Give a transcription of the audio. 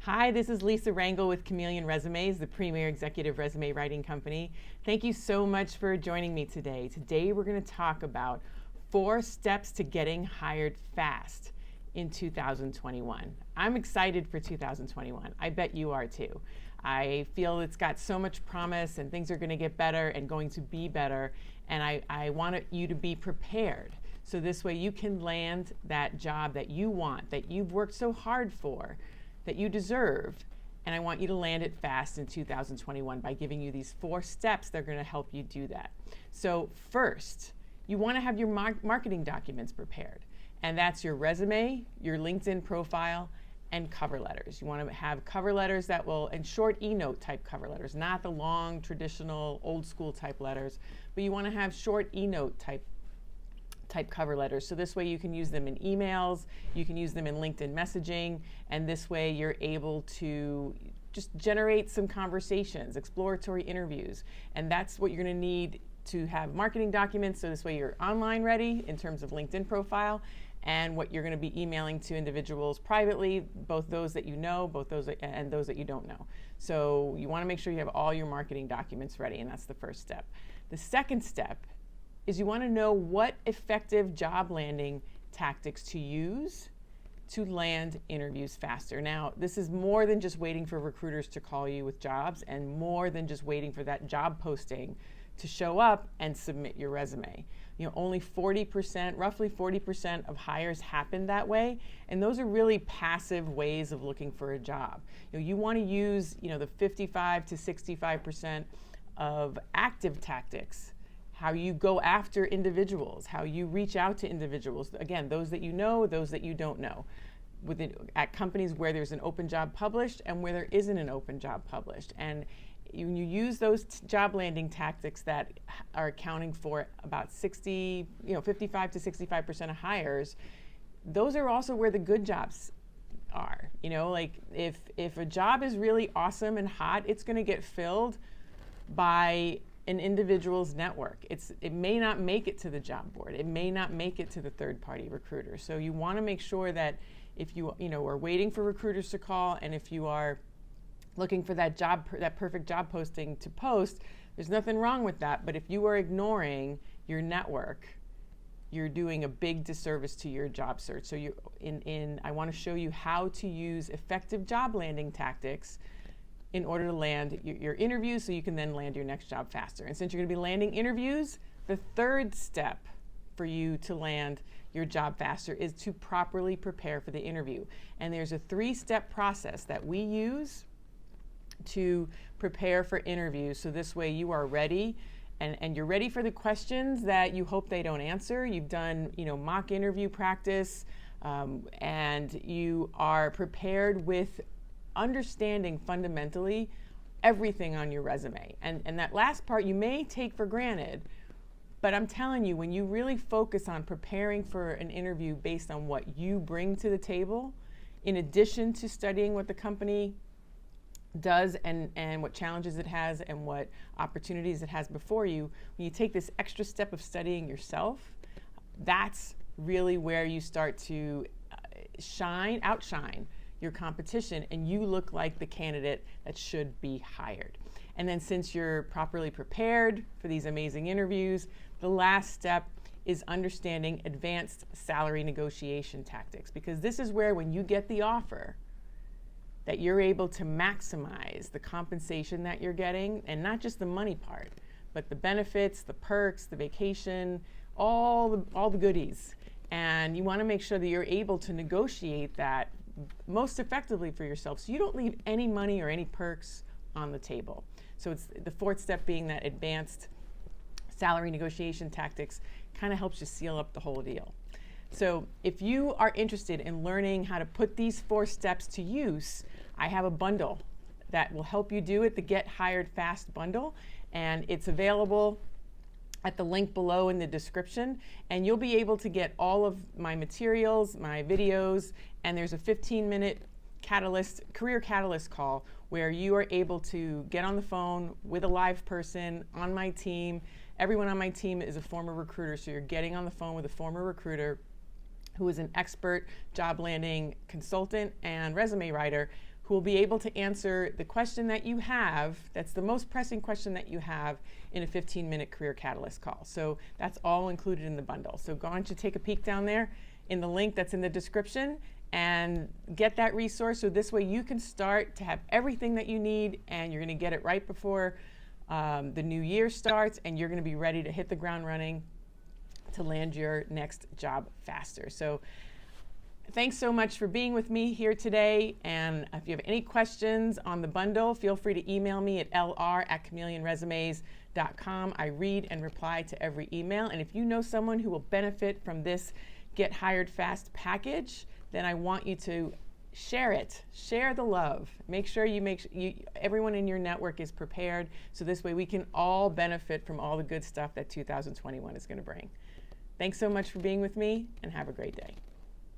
Hi, this is Lisa Rangel with Chameleon Resumes, the premier executive resume writing company. Thank you so much for joining me today. Today we're going to talk about 4 steps to getting hired fast in 2021. I'm excited for 2021. I bet you are too. I feel it's got so much promise and things are going to get better and going to be better, and I want you to be prepared. So this way you can land that job that you want, that you've worked so hard for, that you deserve, and I want you to land it fast in 2021 by giving you these 4 steps that are going to help you do that. So first, you want to have your marketing documents prepared, and that's your resume, your LinkedIn profile, and cover letters. You want to have cover letters that will, and short e-note type cover letters, not the long traditional old school type letters, but you want to have short e-note type cover letters. So this way you can use them in emails, you can use them in LinkedIn messaging, and this way you're able to just generate some conversations, exploratory interviews. And that's what you're going to need to have marketing documents. So this way you're online ready in terms of LinkedIn profile, and what you're going to be emailing to individuals privately, both those that you know, both those and those that you don't know. So you want to make sure you have all your marketing documents ready, and that's the first step. The second step is you want to know what effective job landing tactics to use to land interviews faster. Now, this is more than just waiting for recruiters to call you with jobs, and more than just waiting for that job posting to show up and submit your resume. You know, only 40%, roughly 40% of hires happen that way, and those are really passive ways of looking for a job. You want to use, the 55 to 65% of active tactics, how you go after individuals, how you reach out to individuals. Again, those that you know, those that you don't know. At companies where there's an open job published and where there isn't an open job published. And when you use those job landing tactics that are accounting for about 55 to 65% of hires, those are also where the good jobs are. Like if a job is really awesome and hot, it's going to get filled by an individual's network. It may not make it to the job board. It may not make it to the third-party recruiter. So you want to make sure that if you are waiting for recruiters to call, and if you are looking for that perfect job posting to post, there's nothing wrong with that. But if you are ignoring your network, you're doing a big disservice to your job search. So I want to show you how to use effective job landing tactics in order to land your interviews, so you can then land your next job faster. And since you're going to be landing interviews, the third step for you to land your job faster is to properly prepare for the interview. And there's a 3-step process that we use to prepare for interviews, so this way you are ready, and you're ready for the questions that you hope they don't answer. You've done mock interview practice, and you are prepared with understanding fundamentally everything on your resume. And that last part you may take for granted, but I'm telling you, when you really focus on preparing for an interview based on what you bring to the table, in addition to studying what the company does and what challenges it has and what opportunities it has before you, when you take this extra step of studying yourself, that's really where you start to outshine your competition, and you look like the candidate that should be hired. And then since you're properly prepared for these amazing interviews, the last step is understanding advanced salary negotiation tactics, because this is where, when you get the offer, that you're able to maximize the compensation that you're getting, and not just the money part, but the benefits, the perks, the vacation, all the goodies. And you want to make sure that you're able to negotiate that most effectively for yourself, so you don't leave any money or any perks on the table. So it's the 4th step being that advanced salary negotiation tactics kind of helps you seal up the whole deal. So if you are interested in learning how to put these 4 steps to use, I have a bundle that will help you do it, the Get Hired Fast bundle, and it's available at the link below in the description, and you'll be able to get all of my materials, my videos, and there's a 15-minute career catalyst call where you are able to get on the phone with a live person on my team. Everyone on my team is a former recruiter, so you're getting on the phone with a former recruiter who is an expert job landing consultant and resume writer who will be able to answer the question that you have, that's the most pressing question that you have in a 15-minute Career Catalyst call. So that's all included in the bundle. So go on to take a peek down there in the link that's in the description and get that resource, so this way you can start to have everything that you need, and you're going to get it right before the new year starts, and you're going to be ready to hit the ground running to land your next job faster. So thanks so much for being with me here today, and if you have any questions on the bundle, feel free to email me at lr@chameleonresumes.com. I read and reply to every email, and if you know someone who will benefit from this Get Hired Fast package, then I want you to share it. Share the love. Make sure everyone in your network is prepared, so this way we can all benefit from all the good stuff that 2021 is going to bring. Thanks so much for being with me, and have a great day.